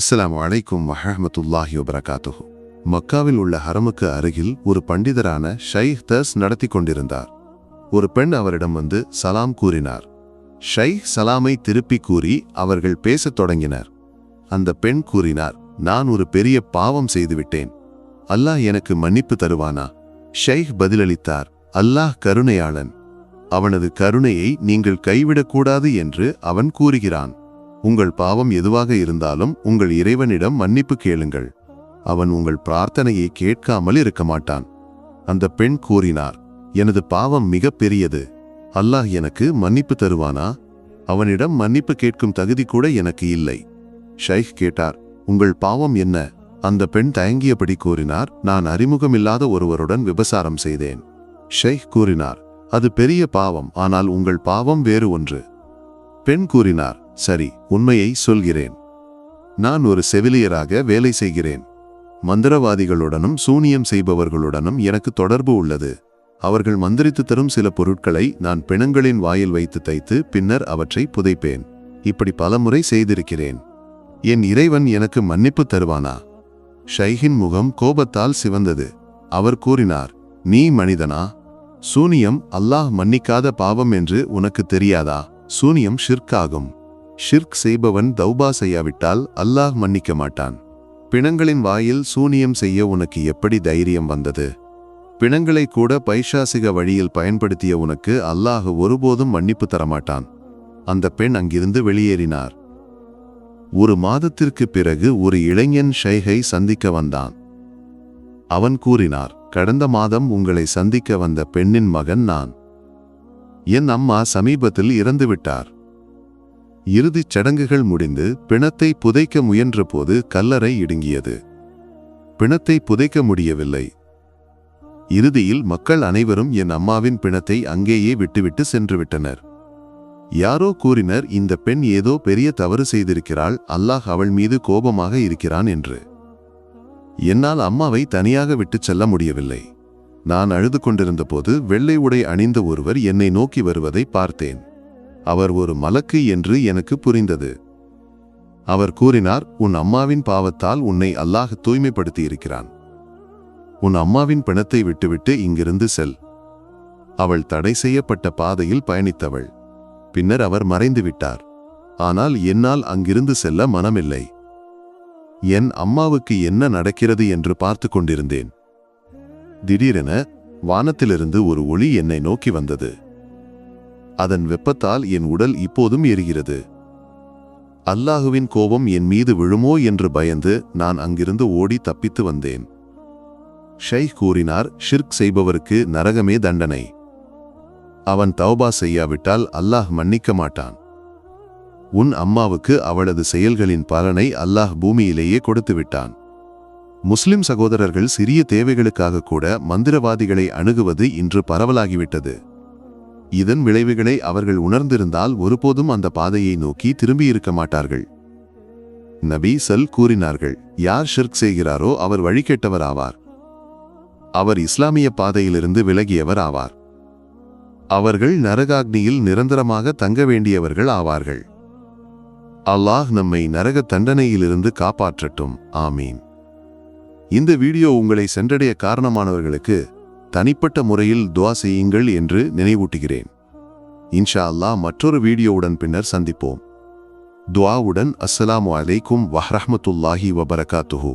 அஸ்ஸலாமு அலைக்கும் வஹ்ரஹ்மத்துல்லாஹி வபரகாத்துஹு. மக்காவில் உள்ள ஹரமுக்கு அருகில் ஒரு பண்டிதரான ஷைஹ் தர்ஸ் நடத்தி கொண்டிருந்தார். ஒரு பெண் அவரிடம் வந்து சலாம் கூறினார். ஷைஹ் சலாமை திருப்பி கூறி அவர்கள் பேசத் தொடங்கினர். அந்த பெண் கூறினார், நான் ஒரு பெரிய பாவம் செய்துவிட்டேன். அல்லாஹ் எனக்கு மன்னிப்பு தருவானா? ஷைஹ் பதிலளித்தார், அல்லாஹ் கருணையாளன். அவனது கருணையை நீங்கள் கைவிடக்கூடாது என்று அவன் கூறுகிறான். உங்கள் பாவம் எதுவாக இருந்தாலும் உங்கள் இறைவனிடம் மன்னிப்பு கேளுங்கள். அவன் உங்கள் பிரார்த்தனையை கேட்காமல் இருக்க மாட்டான். அந்த பெண் கூறினார், எனது பாவம் மிக பெரியது. அல்லாஹ் எனக்கு மன்னிப்பு தருவானா? அவனிடம் மன்னிப்பு கேட்கும் தகுதி கூட எனக்கு இல்லை. ஷைஹ் கேட்டார், உங்கள் பாவம் என்ன? அந்த பெண் தயங்கியபடி கூறினார், நான் அறிமுகமில்லாத ஒருவருடன் விபசாரம் செய்தேன். ஷைஹ் கூறினார், அது பெரிய பாவம், ஆனால் உங்கள் பாவம் வேறு ஒன்று. பெண் கூறினார், சரி, உண்மையை சொல்கிறேன். நான் ஒரு செவிலியராக வேலை செய்கிறேன். மந்திரவாதிகளுடனும் சூனியம் செய்பவர்களுடனும் எனக்கு தொடர்பு உள்ளது. அவர்கள் மந்திரித்து தரும் சில பொருட்களை நான் பிணங்களின் வாயில் வைத்து தைத்து பின்னர் அவற்றை புதைப்பேன். இப்படி பலமுறை செய்திருக்கிறேன். என் இறைவன் எனக்கு மன்னிப்பு தருவானா? ஷைஹின் முகம் கோபத்தால் சிவந்தது. அவர் கூறினார், நீ மனிதனா? சூனியம் அல்லாஹ் மன்னிக்காத பாவம் என்று உனக்கு தெரியாதா? சூனியம் ஷிர்க் ஆகும். ஷிர்க் செய்பவன் தௌபா செய்யாவிட்டால் அல்லாஹ் மன்னிக்க மாட்டான். பிணங்களின் வாயில் சூனியம் செய்ய உனக்கு எப்படி தைரியம் வந்தது? பிணங்களை கூட பைசாசிக வழியில் பயன்படுத்திய உனக்கு அல்லாஹ் ஒருபோதும் மன்னிப்பு தரமாட்டான். அந்த பெண் அங்கிருந்து வெளியேறினார். ஒரு மாதத்திற்கு பிறகு ஒரு இளைஞன் ஷைஹை சந்திக்க வந்தான். அவன் கூறினார், கடந்த மாதம் உங்களை சந்திக்க வந்த பெண்ணின் மகன் நான். என் அம்மா சமீபத்தில் இறந்துவிட்டார். இறுதிச் சடங்குகள் முடிந்து பிணத்தை புதைக்க முயன்றபோது கல்லறை இடுங்கியது. பிணத்தை புதைக்க முடியவில்லை. இறுதியில் மக்கள் அனைவரும் என் அம்மாவின் பிணத்தை அங்கேயே விட்டுவிட்டு சென்றுவிட்டனர். யாரோ கூறினர், இந்த பெண் ஏதோ பெரிய தவறு செய்திருக்கிறாள், அல்லாஹ் அவள் மீது கோபமாக இருக்கிறான் என்று. என்னால் அம்மாவை தனியாக விட்டுச் செல்ல முடியவில்லை. நான் அழுது கொண்டிருந்த போது வெள்ளை உடை அணிந்த ஒருவர் என்னை நோக்கி வருவதை பார்த்தேன். அவர் ஒரு மலக்கு என்று எனக்கு புரிந்தது. அவர் கூறினார், உன் அம்மாவின் பாவத்தால் உன்னை அல்லாஹ் தூய்மைப்படுத்தி இருக்கிறான். உன் அம்மாவின் பிணத்தை விட்டுவிட்டு இங்கிருந்து செல். அவள் தடை செய்யப்பட்ட பாதையில் பயணித்தவள். பின்னர் அவர் மறைந்து விட்டார். ஆனால் என்னால் அங்கிருந்து செல்ல மனமில்லை. என் அம்மாவுக்கு என்ன நடக்கிறது என்று பார்த்து கொண்டிருந்தேன். திடீரென வானத்திலிருந்து ஒரு ஒளி என்னை நோக்கி வந்தது. அதன் வெப்பத்தால் என் உடல் இப்போதும் எரிகிறது. அல்லாஹுவின் கோபம் என் மீது விழுமோ என்று பயந்து நான் அங்கிருந்து ஓடி தப்பித்து வந்தேன். ஷைஹ் கூறினார், ஷிர்க் செய்பவருக்கு நரகமே தண்டனை. அவன் தௌபா செய்யாவிட்டால் அல்லாஹ் மன்னிக்க மாட்டான். உன் அம்மாவுக்கு அவளது செயல்களின் பலனை அல்லாஹ் பூமியிலேயே கொடுத்து விட்டான். முஸ்லிம் சகோதரர்கள் சிறிய தேவைகளுக்காக கூட மந்திரவாதிகளை அணுகுவது இன்று பரவலாகிவிட்டது. இதன் விளைவுகளை அவர்கள் உணர்ந்திருந்தால் ஒருபோதும் அந்த பாதையை நோக்கி திரும்பியிருக்க மாட்டார்கள். நபி ஸல் கூறினார்கள், யார் ஷிர்க் செய்கிறாரோ அவர் வழிகெட்டவர் ஆவார். அவர் இஸ்லாமிய பாதையிலிருந்து விலகியவர் ஆவார். அவர்கள் நரகாக்னியில் நிரந்தரமாக தங்க வேண்டியவர்கள் ஆவார்கள். அல்லாஹ் நம்மை நரக தண்டனையிலிருந்து காப்பாற்றட்டும். ஆமீன். இந்த வீடியோ உங்களை சென்றடைய காரணமானவர்களுக்கு தனிப்பட்ட முறையில் துஆ செய்யுங்கள் என்று நினைவூட்டுகிறேன். இன்ஷா அல்லாஹ் மற்றொரு வீடியோவுடன் பின்னர் சந்திப்போம். துஆவுடன் அஸ்ஸலாமு அலைக்கும் வஹ்ரஹ்மத்துல்லாஹி வபரகாத்துஹு.